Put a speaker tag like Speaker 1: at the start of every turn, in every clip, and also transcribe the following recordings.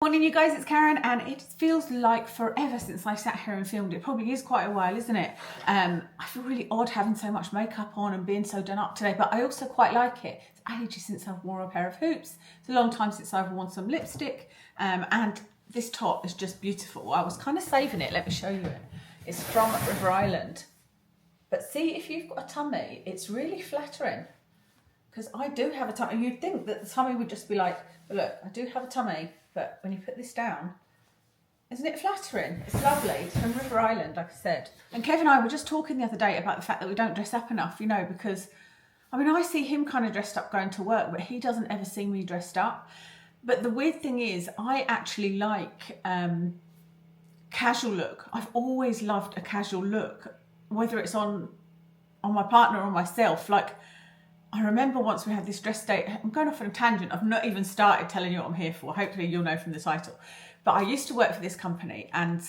Speaker 1: Morning you guys, it's Karen, and it feels like forever since I sat here and filmed. It probably is quite a while, isn't it? I feel really odd having so much makeup on and being so done up today, but I also quite like it. It's ages since I've worn a pair of hoops. It's a long time since I've worn some lipstick, and this top is just beautiful. I was kind of saving it. Let me show you it. It's from River Island. But see, if you've got a tummy, it's really flattering. Because I do have a tummy. You'd think that the tummy would just be like, look, I do have a tummy, but when you put this down, isn't it flattering? It's lovely. It's from River Island, like I said. And Kev and I were just talking the other day about the fact that we don't dress up enough, you know, because, I mean, I see him kind of dressed up going to work, but he doesn't ever see me dressed up. But the weird thing is, I actually like casual look. I've always loved a casual look, whether it's on my partner or myself. Like, I remember once we had this dress date. I'm going off on a tangent. I've not even started telling you what I'm here for. Hopefully you'll know from the title. But I used to work for this company, and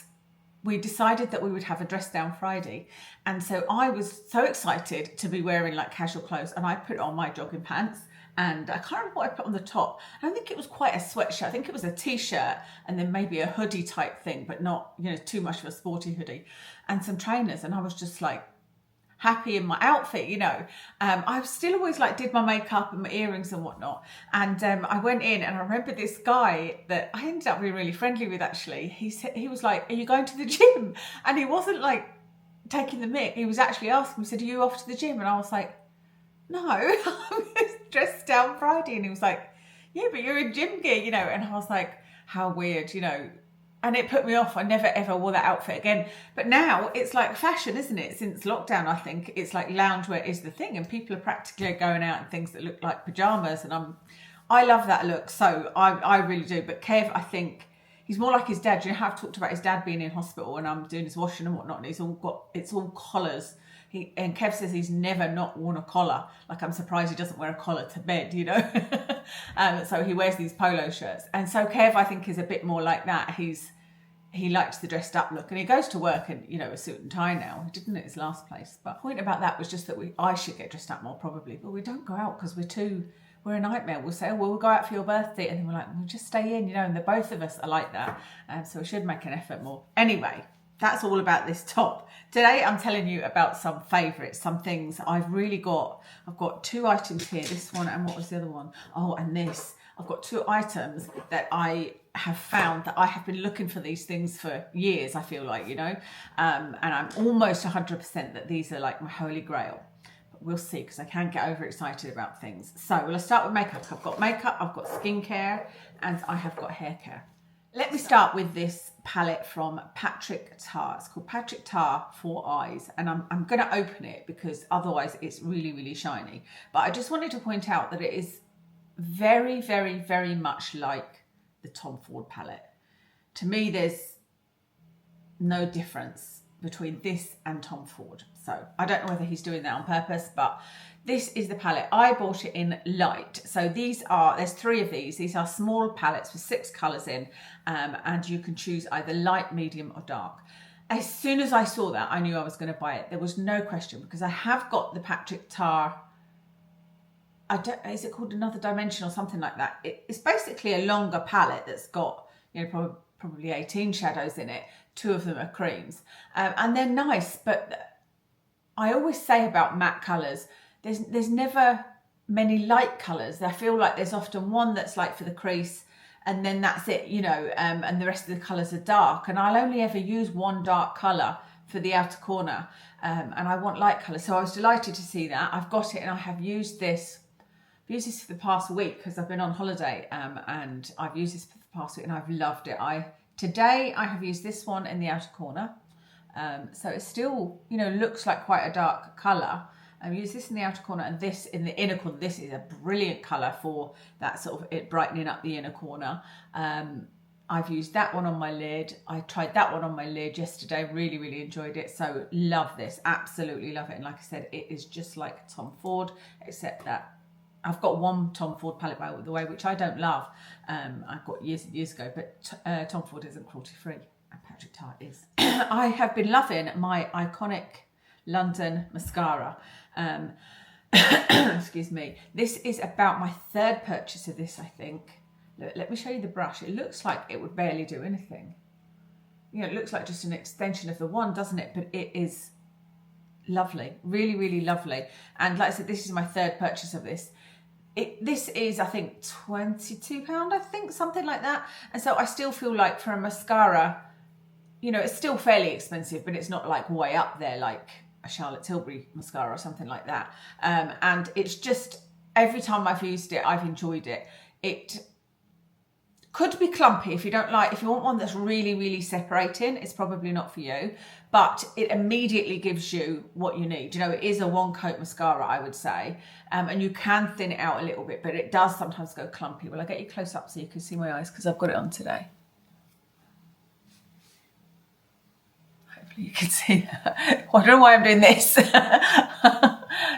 Speaker 1: we decided that we would have a dress down Friday. And so I was so excited to be wearing like casual clothes, and I put on my jogging pants, and I can't remember what I put on the top. I don't think it was quite a sweatshirt. I think it was a t-shirt and then maybe a hoodie type thing, but not, you know, too much of a sporty hoodie, and some trainers. And I was just like, happy in my outfit, you know. I still always like did my makeup and my earrings and whatnot. And I went in, and I remember this guy that I ended up being really friendly with actually. He was like, "Are you going to the gym?" And he wasn't like taking the mick. He was actually asking me, said, "Are you off to the gym?" And I was like, "No, I'm dressed down Friday." And he was like, "Yeah, but you're in gym gear, you know." And I was like, how weird, you know. And it put me off. I never ever wore that outfit again. But now it's like fashion, isn't it? Since lockdown, I think it's like loungewear is the thing, and people are practically going out in things that look like pajamas. And I love that look, so I really do. But Kev, I think he's more like his dad. You know how I've talked about his dad being in hospital, and I'm doing his washing and whatnot, and it's all collars. And Kev says he's never not worn a collar. Like, I'm surprised he doesn't wear a collar to bed, you know. So he wears these polo shirts. And so Kev, I think, is a bit more like that. He likes the dressed up look, and he goes to work in, you know, a suit and tie now. He didn't at his last place. But the point about that was just that I should get dressed up more probably, but we don't go out because we're a nightmare. We'll say, oh, well, we'll go out for your birthday. And then we're like, we'll just stay in, you know, and the both of us are like that. So we should make an effort more. Anyway, that's all about this top. Today, I'm telling you about some favourites, some things I've really got. I've got two items here, this one, and what was the other one? Oh, and this. I've got two items that I have found that I have been looking for these things for years, I feel like, you know. And I'm almost 100% that these are like my holy grail. But we'll see, because I can get overexcited about things. So let's start with makeup. I've got makeup, I've got skincare, and I have got hair care. Let me start with this palette from Patrick Tar. It's called Patrick Tar for Eyes, and I'm going to open it because otherwise it's really, really shiny. But I just wanted to point out that it is very, very, very much like the Tom Ford palette. To me, there's no difference between this and Tom Ford. So I don't know whether he's doing that on purpose, but this is the palette. I bought it in light. So there's three of these. These are small palettes with 6 colours in, and you can choose either light, medium or dark. As soon as I saw that, I knew I was going to buy it. There was no question, because I have got the Patrick Tar, is it called Another Dimension or something like that? It's basically a longer palette that's got, you know, probably 18 shadows in it. 2 of them are creams, and they're nice. But I always say about matte colours, there's never many light colours. I feel like there's often one that's like for the crease, and then that's it, you know, and the rest of the colours are dark. And I'll only ever use one dark colour for the outer corner, and I want light colours. So I was delighted to see that. I've got it, and I have used this. I've used this for the past week because I've been on holiday, and I've used this for the past week, and I've loved it. Today I have used this one in the outer corner, so it still, you know, looks like quite a dark colour. I've used this in the outer corner and this in the inner corner. This is a brilliant colour for that sort of it brightening up the inner corner. I've used that one on my lid. I tried that one on my lid yesterday. Really, really enjoyed it. So love this. Absolutely love it. And like I said, it is just like Tom Ford, except that I've got one Tom Ford palette, by the way, which I don't love. I got years and years ago, but Tom Ford isn't cruelty-free, and Patrick Tar is. I have been loving my iconic London mascara. Excuse me. This is about my third purchase of this, I think. Look, let me show you the brush. It looks like it would barely do anything. You know, it looks like just an extension of the wand, doesn't it? But it is lovely, really, really lovely. And like I said, this is my third purchase of this. This is, I think, £22, I think, something like that. And so I still feel like for a mascara, you know, it's still fairly expensive, but it's not like way up there like a Charlotte Tilbury mascara or something like that. And it's just, every time I've used it, I've enjoyed it. It could be clumpy if you don't like, if you want one that's really, really separating, it's probably not for you, but it immediately gives you what you need. You know, it is a one coat mascara, I would say, and you can thin it out a little bit, but it does sometimes go clumpy. Will I get you close up so you can see my eyes, because I've got it on today. Hopefully you can see that. Well, I don't know why I'm doing this.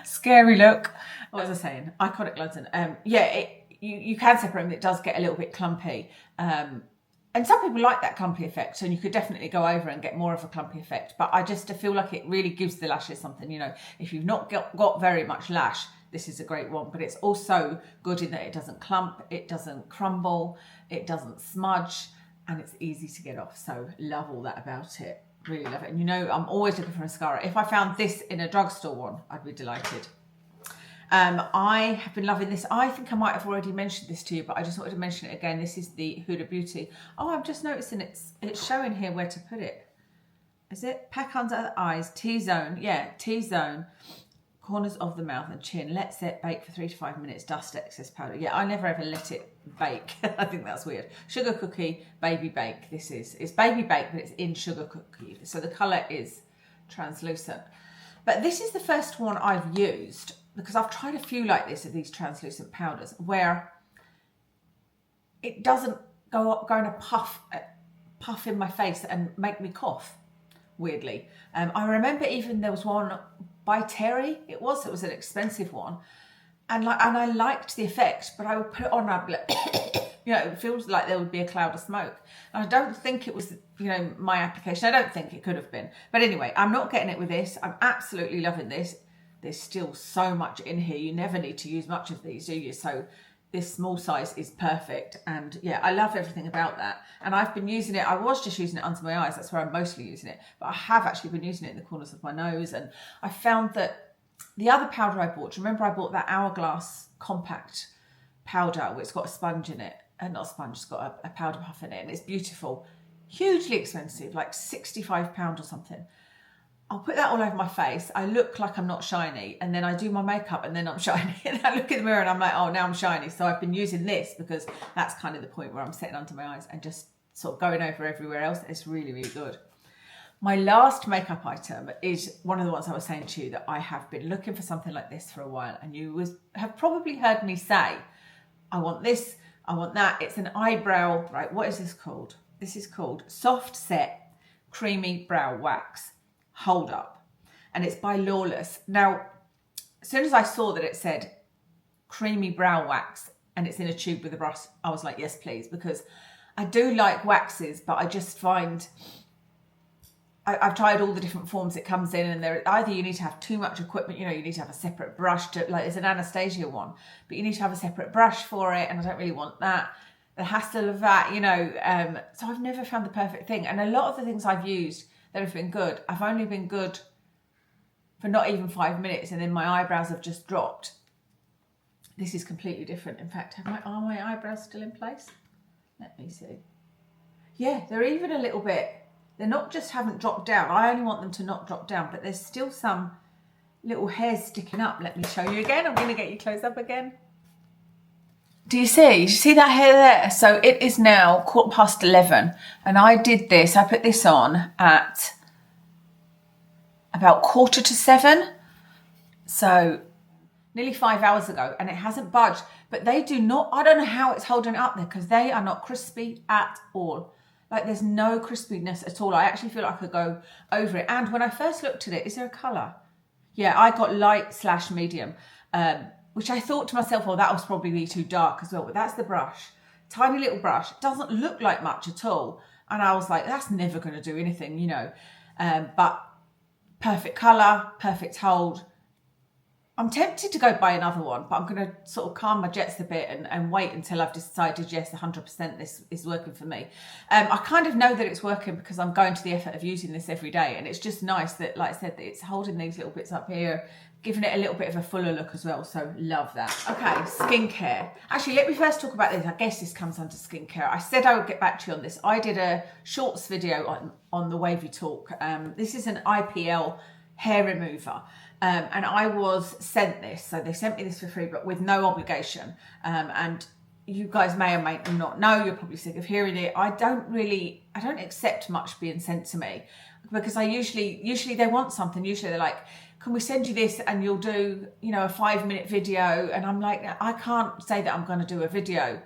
Speaker 1: Scary look. What was I saying? Iconic London. Yeah, you can separate them. It does get a little bit clumpy. And some people like that clumpy effect, so you could definitely go over and get more of a clumpy effect. But I just feel like it really gives the lashes something, you know. If you've not got very much lash, this is a great one. But it's also good in that it doesn't clump, it doesn't crumble, it doesn't smudge, and it's easy to get off. So love all that about it. Really love it. And you know, I'm always looking for mascara. If I found this in a drugstore one, I'd be delighted. I have been loving this. I think I might have already mentioned this to you, but I just wanted to mention it again. This is the Huda Beauty. Oh, I'm just noticing it's showing here where to put it. Is it? Pack under the eyes, T-zone. Yeah, T-zone. Corners of the mouth and chin. Let it bake for 3 to 5 minutes. Dust excess powder. Yeah, I never ever let it bake. I think that's weird. Sugar cookie, baby bake. This is. It's baby bake, but it's in sugar cookie. So the colour is translucent. But this is the first one I've used, because I've tried a few like this of these translucent powders where it doesn't go in a puff in my face and make me cough, weirdly. I remember even there was one by Terry, it was an expensive one. And I liked the effect, but I would put it on and I'd be like, you know, it feels like there would be a cloud of smoke. And I don't think it was, you know, my application. I don't think it could have been. But anyway, I'm not getting it with this. I'm absolutely loving this. There's still so much in here. You never need to use much of these, do you? So this small size is perfect. And yeah, I love everything about that. And I've been using it. I was just using it under my eyes. That's where I'm mostly using it. But I have actually been using it in the corners of my nose. And I found that the other powder I bought, remember I bought that Hourglass compact powder where it's got a sponge in it. Not a sponge, it's got a powder puff in it. And it's beautiful. Hugely expensive, like £65 or something. I'll put that all over my face. I look like I'm not shiny, and then I do my makeup and then I'm shiny. And I look in the mirror and I'm like, oh, now I'm shiny. So I've been using this because that's kind of the point where I'm setting under my eyes and just sort of going over everywhere else. It's really, really good. My last makeup item is one of the ones I was saying to you that I have been looking for something like this for a while. And you have probably heard me say, I want this, I want that. It's an eyebrow, right? What is this called? This is called Soft Set Creamy Brow Wax. Hold up, and it's by Lawless. Now, as soon as I saw that it said creamy brow wax and it's in a tube with a brush, I was like, yes, please, because I do like waxes, but I just find I've tried all the different forms it comes in, and there either you need to have too much equipment, you know, you need to have a separate brush to, like there's an Anastasia one, but you need to have a separate brush for it, and I don't really want that. The hassle of that, you know, so I've never found the perfect thing. And a lot of the things I've used that have been good, I've only been good for not even 5 minutes, and then my eyebrows have just dropped. This is completely different. In fact, are my eyebrows still in place? Let me see. Yeah, they're even a little bit, they're not just haven't dropped down. I only want them to not drop down, but there's still some little hairs sticking up. Let me show you again. I'm going to get you close up again. Do you see? Do you see that hair there? So it is now 11:15, and I did this. I put this on at about 7:15. So nearly 5 hours ago, and it hasn't budged. But they do not, I don't know how it's holding it up there, because they are not crispy at all. Like there's no crispiness at all. I actually feel like I could go over it. And when I first looked at it, is there a colour? Yeah, I got light/medium. Which I thought to myself, well, that was probably too dark as well. But that's the brush. Tiny little brush. It doesn't look like much at all. And I was like, that's never going to do anything, you know. But perfect colour, perfect hold. I'm tempted to go buy another one, but I'm going to sort of calm my jets a bit and wait until I've decided, yes, 100% this is working for me. I kind of know that it's working because I'm going to the effort of using this every day. And it's just nice that, like I said, that it's holding these little bits up here, giving it a little bit of a fuller look as well. So love that. Okay, skincare. Actually, let me first talk about this. I guess this comes under skincare. I said I would get back to you on this. I did a shorts video on the Wavy Talk. This is an IPL hair remover. And I was sent this, so they sent me this for free, but with no obligation. And you guys may or may not know, you're probably sick of hearing it. I don't accept much being sent to me, because I usually they want something. Usually they're like, can we send you this and you'll do, you know, a 5-minute video? And I'm like, I can't say that I'm going to do a video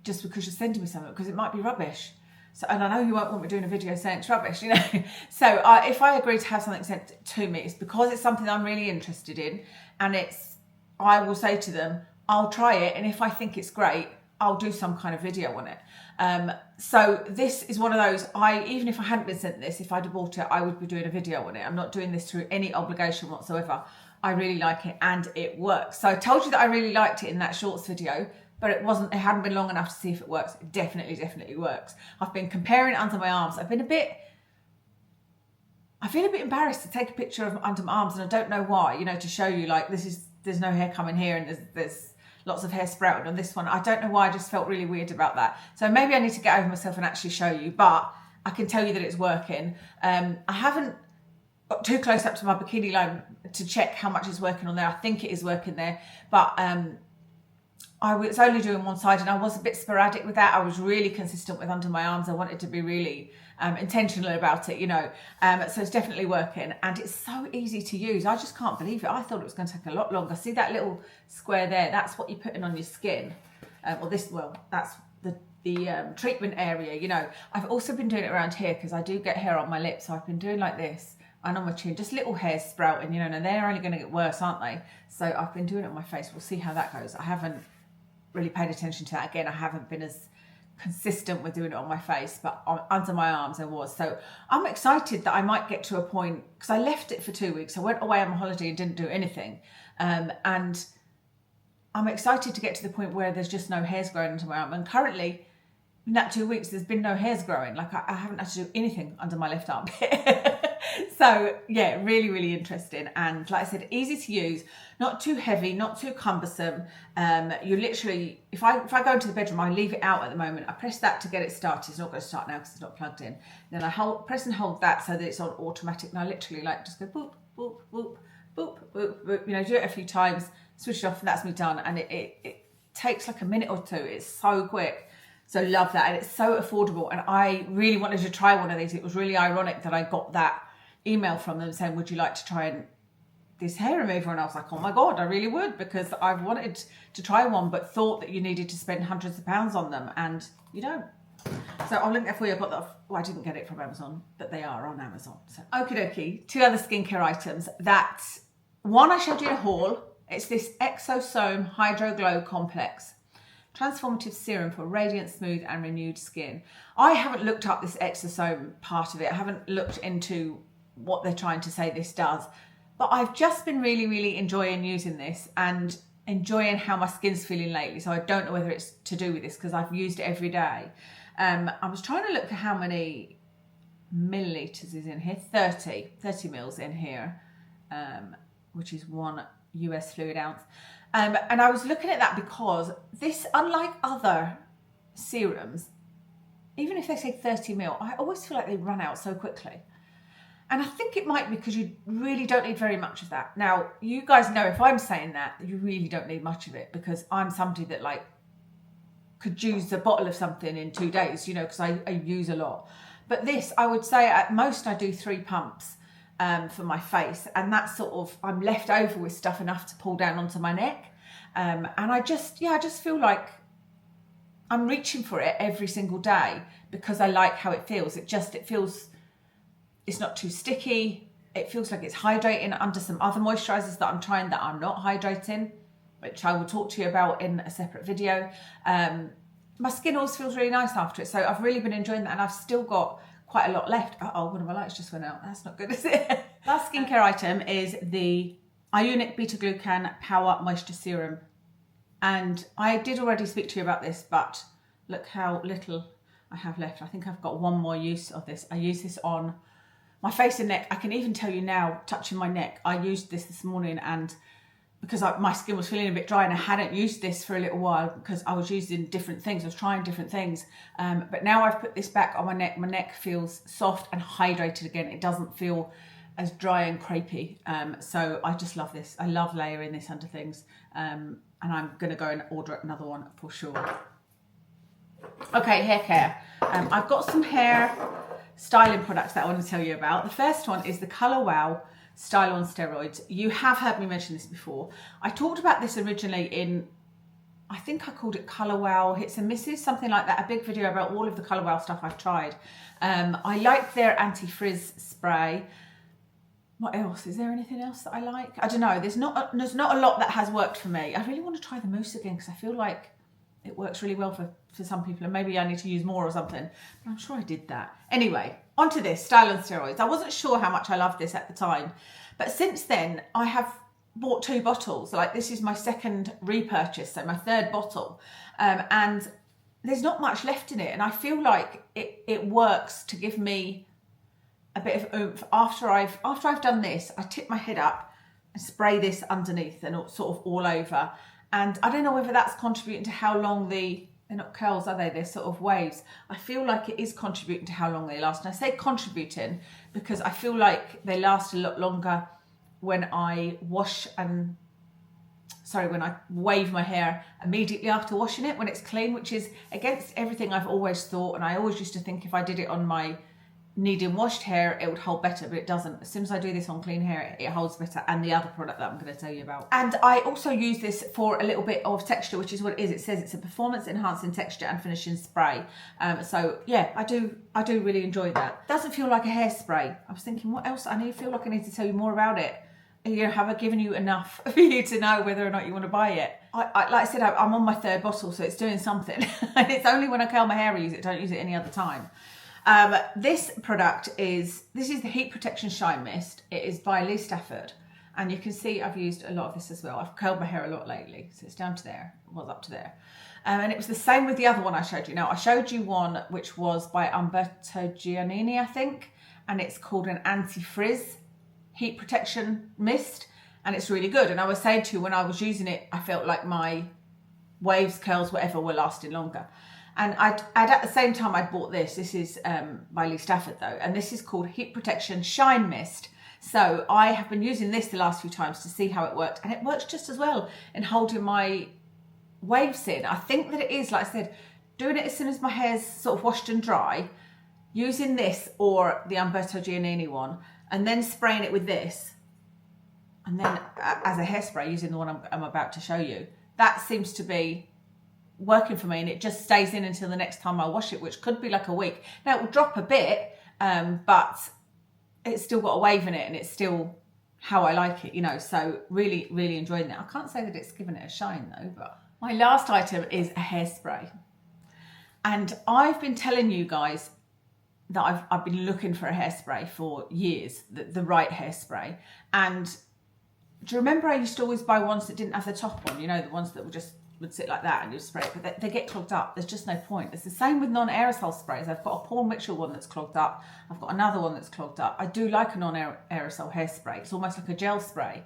Speaker 1: just because you're sending me something, because it might be rubbish. So, and I know you won't want me doing a video saying it's rubbish, you know. So if I agree to have something sent to me, it's because it's something I'm really interested in, and I will say to them, I'll try it, and if I think it's great, I'll do some kind of video on it. So this is one of those, even if I hadn't been sent this, if I'd have bought it, I would be doing a video on it. I'm not doing this through any obligation whatsoever. I really like it and it works. So I told you that I really liked it in that shorts video, but it hadn't been long enough to see if it works. It definitely works. I've been comparing it under my arms. I feel a bit embarrassed to take a picture of under my arms, and I don't know why, you know, to show you like there's no hair coming here and there's lots of hair sprouting on this one. I don't know why, I just felt really weird about that. So maybe I need to get over myself and actually show you, but I can tell you that it's working. I haven't got too close up to my bikini line to check how much is working on there. I think it is working there, but I was only doing one side, and I was a bit sporadic with that. I was really consistent with under my arms. I wanted to be really intentional about it, you know. So it's definitely working, and it's so easy to use. I just can't believe it. I thought it was going to take a lot longer. See that little square there? That's what you're putting on your skin. That's the treatment area, you know. I've also been doing it around here because I do get hair on my lips. So I've been doing like this and on my chin, just little hairs sprouting, you know, and they're only going to get worse, aren't they? So I've been doing it on my face. We'll see how that goes. I haven't really paid attention to that. Again, I haven't been as consistent with doing it on my face, but under my arms I was. So I'm excited that I might get to a point, because I left it for 2 weeks. I went away on my holiday and didn't do anything. And I'm excited to get to the point where there's just no hairs growing under my arm. And currently, in that 2 weeks, there's been no hairs growing. Like I haven't had to do anything under my left armpit. So yeah, really interesting. And like I said, easy to use, not too heavy, not too cumbersome. You literally, if I go into the bedroom, I leave it out at the moment. I press that to get it started. It's not going to start now because it's not plugged in. Then I press and hold that so that it's on automatic. And I literally like just go boop, boop, boop, boop, boop, boop. You know, do it a few times, switch it off, and that's me done. And it takes like a minute or two. It's so quick. So love that. And it's so affordable. And I really wanted to try one of these. It was really ironic that I got that email from them saying, would you like to try this hair remover? And I was like, oh my God, I really would, because I've wanted to try one, but thought that you needed to spend hundreds of pounds on them, and you don't. So I'll link that for you. I got that. Well, I didn't get it from Amazon, but they are on Amazon. So okie dokie. 2 other skincare items. That one I showed you in a haul. It's this Exosome Hydro Glow Complex transformative serum for radiant, smooth and renewed skin. I haven't looked up this exosome part of it. I haven't looked into what they're trying to say this does, but I've just been really enjoying using this and enjoying how my skin's feeling lately. So I don't know whether it's to do with this, because I've used it every day. I was trying to look for how many milliliters is in here. 30 mils in here, which is 1 US fluid ounce. And I was looking at that because this, unlike other serums, even if they say 30 mil, I always feel like they run out so quickly. And I think it might be because you really don't need very much of that. Now, you guys know if I'm saying that, you really don't need much of it, because I'm somebody that like could use a bottle of something in 2 days, you know, because I use a lot. But this, I would say at most I do 3 pumps for my face. And that's sort of, I'm left over with stuff enough to pull down onto my neck. And I just feel like I'm reaching for it every single day because I like how it feels. It feels, it's not too sticky. It feels like it's hydrating under some other moisturizers that I'm trying that are not hydrating, which I will talk to you about in a separate video. My skin always feels really nice after it. So I've really been enjoying that, and I've still got quite a lot left. Uh-oh, one of my lights just went out. That's not good, is it? Last skincare item is the Iunik Beta Glucan Power Moisture Serum. And I did already speak to you about this, but look how little I have left. I think I've got one more use of this. I use this on my face and neck. I can even tell you now, touching my neck, I used this morning, and because my skin was feeling a bit dry and I hadn't used this for a little while because I was using different things, I was trying different things. But now I've put this back on my neck feels soft and hydrated again. It doesn't feel as dry and crepey. So I just love this. I love layering this under things. And I'm gonna go and order another one for sure. Okay, hair care. I've got some hair styling products that I want to tell you about. The first one is the Colour Wow Style on Steroids. You have heard me mention this before. I talked about this originally in, I think I called it Colour Wow Hits and Misses, something like that, a big video about all of the Colour Wow stuff I've tried. I like their anti-frizz spray. What else? Is there anything else that I like? I don't know. There's not a lot that has worked for me. I really want to try the mousse again because I feel like it works really well for some people, and maybe I need to use more or something, but I'm sure I did that. Anyway, onto this, Style on Steroids. I wasn't sure how much I loved this at the time, but since then I have bought 2 bottles. Like, this is my second repurchase, so my 3rd bottle, and there's not much left in it, and I feel like it works to give me a bit of oomph. After I've done this, I tip my head up and spray this underneath and sort of all over. And I don't know whether that's contributing to how long they're not curls, are they? They're sort of waves. I feel like it is contributing to how long they last. And I say contributing because I feel like they last a lot longer when I when I wave my hair immediately after washing it, when it's clean, which is against everything I've always thought. And I always used to think if I did it on my needing washed hair, it would hold better, but it doesn't. As soon as I do this on clean hair, it holds better, and the other product that I'm going to tell you about. And I also use this for a little bit of texture, which is what it is. It says it's a performance enhancing texture and finishing spray. So yeah, I do really enjoy that. Doesn't feel like a hairspray. I was thinking, what else? I feel like I need to tell you more about it. You know, have I given you enough for you to know whether or not you want to buy it? Like I said, I'm on my 3rd bottle, so it's doing something. And it's only when I curl my hair I use it. Don't use it any other time. This product is the Heat Protection Shine Mist. It is by Stafford, and you can see I've used a lot of this as well. I've curled my hair a lot lately, so it's down to there. It was up to there. And it was the same with the other one I showed you. Now, I showed you one which was by Umberto Giannini, I think, and it's called an Anti-Frizz Heat Protection Mist, and it's really good. And I was saying to you, when I was using it, I felt like my waves, curls, whatever, were lasting longer. And I'd at the same time I'd bought this. This is by Stafford though, and this is called Heat Protection Shine Mist. So I have been using this the last few times to see how it worked, and it works just as well in holding my waves in. I think that it is, like I said, doing it as soon as my hair's sort of washed and dry, using this or the Umberto Giannini one, and then spraying it with this, and then as a hairspray using the one I'm about to show you. That seems to be working for me, and it just stays in until the next time I wash it, which could be like a week. Now, it will drop a bit, but it's still got a wave in it, and it's still how I like it, you know. So really, really enjoying that. I can't say that it's given it a shine though, but my last item is a hairspray. And I've been telling you guys that I've been looking for a hairspray for years, the right hairspray. And do you remember I used to always buy ones that didn't have the top on, you know, the ones that would sit like that and you spray it, but they get clogged up. There's just no point. It's the same with non-aerosol sprays. I've got a Paul Mitchell one that's clogged up. I've got another one that's clogged up. I do like a non-aerosol hairspray. It's almost like a gel spray.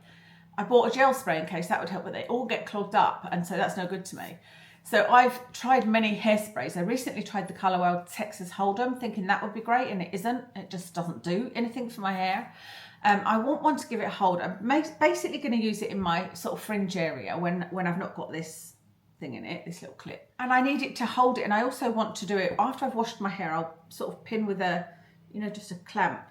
Speaker 1: I bought a gel spray in case that would help, but they all get clogged up, and so that's no good to me. So I've tried many hairsprays. I recently tried the Colour Wow Texas Hold'em, thinking that would be great, and it isn't. It just doesn't do anything for my hair. I want one to give it a hold. I'm basically going to use it in my sort of fringe area when I've not got this thing in it, this little clip. And I need it to hold it, and I also want to do it after I've washed my hair. I'll sort of pin with a, you know, just a clamp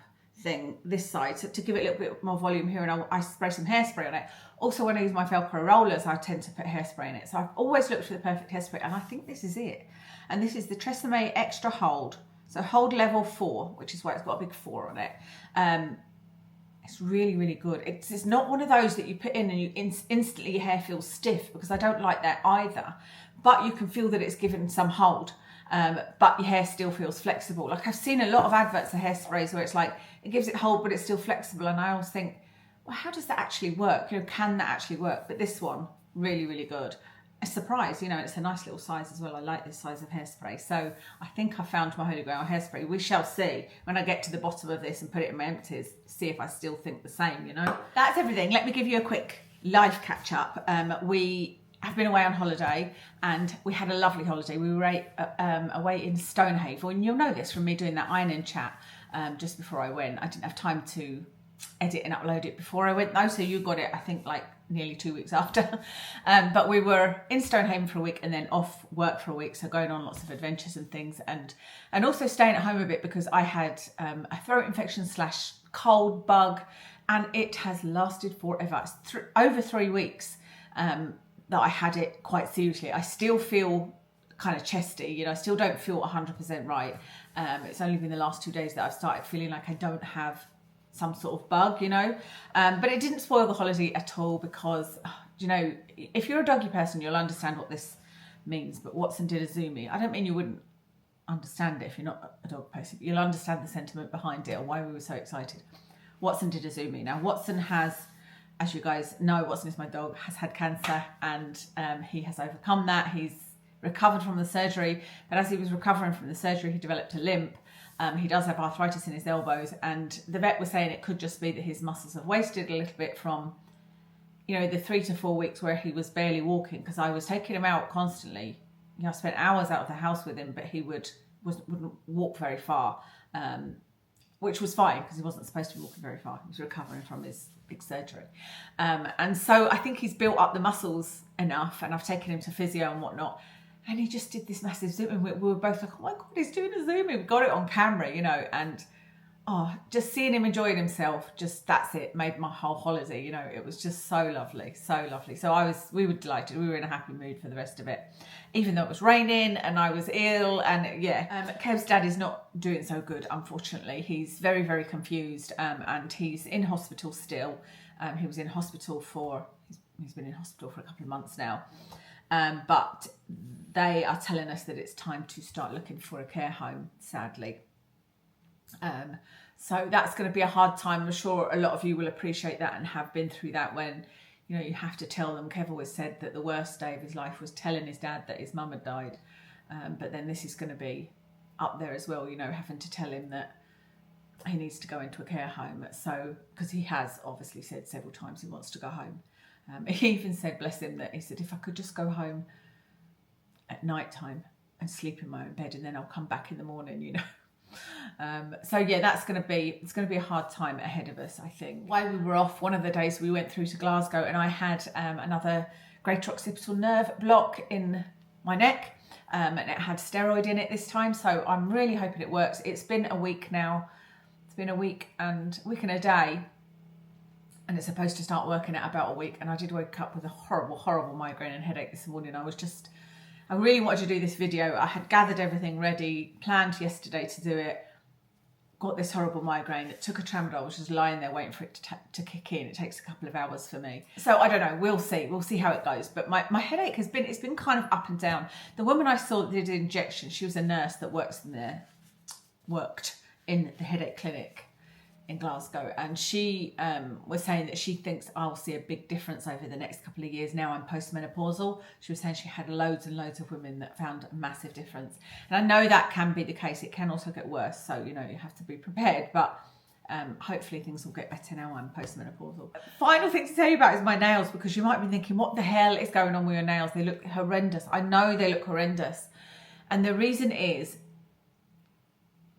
Speaker 1: thing this side, so to give it a little bit more volume here, and I spray some hairspray on it. Also, when I use my Velcro rollers, I tend to put hairspray in it. So I've always looked for the perfect hairspray, and I think this is it. And this is the Tresemme Extra Hold. So hold level 4, which is why it's got a big 4 on it. It's really, really good. It's not one of those that you put in and you instantly your hair feels stiff, because I don't like that either. But you can feel that it's given some hold, but your hair still feels flexible. Like, I've seen a lot of adverts for hairsprays where it's like, it gives it hold, but it's still flexible. And I always think, well, how does that actually work? You know, can that actually work? But this one, really, really good. A surprise, you know, it's a nice little size as well. I like this size of hairspray. So I think I found my holy grail hairspray. We shall see when I get to the bottom of this and put it in my empties, see if I still think the same, you know. That's everything. Let me give you a quick life catch up. We have been away on holiday and we had a lovely holiday. We were away in Stonehaven, and you'll know this from me doing that iron-in chat just before I went. I didn't have time to edit and upload it before I went though, so you got it I think like nearly 2 weeks after. But we were in Stonehaven for a week and then off work for a week, so going on lots of adventures and things, and also staying at home a bit because I had a throat infection / cold bug, and it has lasted forever. It's over 3 weeks that I had it quite seriously. I still feel kind of chesty, you know, I still don't feel 100% right. It's only been the last 2 days that I've started feeling like I don't have some sort of bug, you know, but it didn't spoil the holiday at all because, you know, if you're a doggy person, you'll understand what this means. But Watson did a zoomie. I don't mean you wouldn't understand it if you're not a dog person, but you'll understand the sentiment behind it or why we were so excited. Watson did a zoomie. Now, Watson has, as you guys know, Watson is my dog, has had cancer, and he has overcome that. He's recovered from the surgery, but as he was recovering from the surgery, he developed a limp. He does have arthritis in his elbows, and the vet was saying it could just be that his muscles have wasted a little bit from, you know, the 3 to 4 weeks where he was barely walking, because I was taking him out constantly. You know, I spent hours out of the house with him, but he wouldn't walk very far, which was fine because he wasn't supposed to be walking very far. He was recovering from his big surgery. And so I think he's built up the muscles enough, and I've taken him to physio and whatnot. And he just did this massive zoom, and we were both like, oh my God, he's doing a zoom. We got it on camera, you know, and just seeing him enjoying himself, just that's it, made my whole holiday, you know. It was just so lovely, so lovely. So we were delighted. We were in a happy mood for the rest of it, even though it was raining and I was ill. And yeah, Kev's dad is not doing so good, unfortunately. He's very, very confused, and he's in hospital still. He was in hospital he's been in hospital for a couple of months now. But they are telling us that it's time to start looking for a care home, sadly. So that's going to be a hard time. I'm sure a lot of you will appreciate that and have been through that, when, you know, you have to tell them. Kev always said that the worst day of his life was telling his dad that his mum had died. But then this is going to be up there as well, you know, having to tell him that he needs to go into a care home. So, because he has obviously said several times he wants to go home. He even said, bless him, that he said, if I could just go home at night time and sleep in my own bed, and then I'll come back in the morning, you know. So yeah, it's going to be a hard time ahead of us, I think. While we were off, one of the days we went through to Glasgow, and I had another greater occipital nerve block in my neck, and it had steroid in it this time. So I'm really hoping it works. It's been a week now. It's been a week and a day. And it's supposed to start working at about a week. And I did wake up with a horrible, horrible migraine and headache this morning. I really wanted to do this video. I had gathered everything ready, planned yesterday to do it, got this horrible migraine. It took a tramadol, which was lying there waiting for it to kick in. It takes a couple of hours for me. So I don't know, we'll see how it goes. But my headache it's been kind of up and down. The woman I saw that did the injection, she was a nurse that worked in the headache clinic in Glasgow, and she was saying that she thinks I'll see a big difference over the next couple of years. Now I'm postmenopausal. She was saying she had loads and loads of women that found a massive difference, and I know that can be the case. It can also get worse, so you know, you have to be prepared, but hopefully things will get better now I'm postmenopausal. Final thing to tell you about is my nails, because you might be thinking, what the hell is going on with your nails? They look horrendous. I know they look horrendous, and the reason is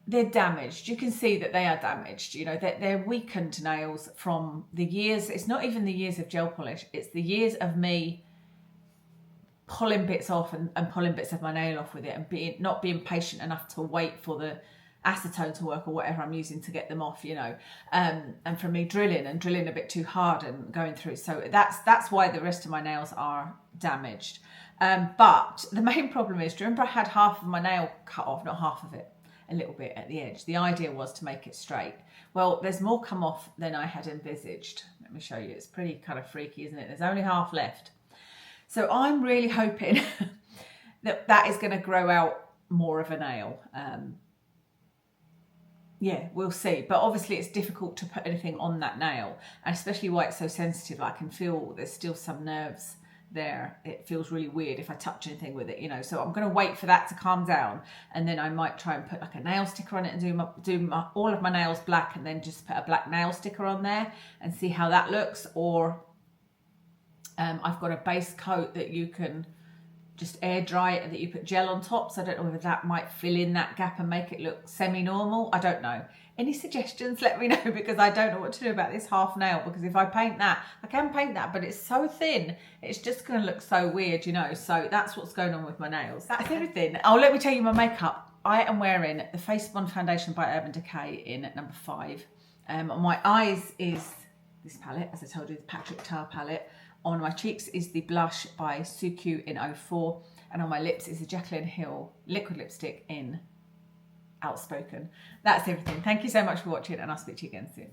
Speaker 1: they're damaged. You can see that they are damaged. You know, they're weakened nails from the years. It's not even the years of gel polish. It's the years of me pulling bits off and pulling bits of my nail off with it, and not being patient enough to wait for the acetone to work or whatever I'm using to get them off, you know. And for me drilling a bit too hard and going through. So that's why the rest of my nails are damaged. But the main problem is, do you remember I had half of my nail cut off? Not half of it, a little bit at the edge. The idea was to make it straight. Well, there's more come off than I had envisaged. Let me show you. It's pretty kind of freaky, isn't it? There's only half left. So I'm really hoping that is going to grow out more of a nail. yeah, we'll see. But obviously it's difficult to put anything on that nail, and especially why it's so sensitive. I can feel there's still some nerves there. It feels really weird if I touch anything with it, you know. So I'm going to wait for that to calm down, and then I might try and put like a nail sticker on it and do all of my nails black, and then just put a black nail sticker on there and see how that looks. Or I've got a base coat that you can just air dry it and that you put gel on top. So I don't know whether that might fill in that gap and make it look semi-normal. I don't know. Any suggestions, let me know, because I don't know what to do about this half nail. Because if I paint that, I can paint that, but it's so thin, it's just going to look so weird, you know. So that's what's going on with my nails. That's everything. Oh, let me tell you my makeup. I am wearing the Face Bond Foundation by Urban Decay in at number 5. My eyes is this palette, as I told you, the Patrick Tar palette. On my cheeks is the blush by Suq in 04. And on my lips is the Jaclyn Hill liquid lipstick in Outspoken. That's everything. Thank you so much for watching, and I'll speak to you again soon.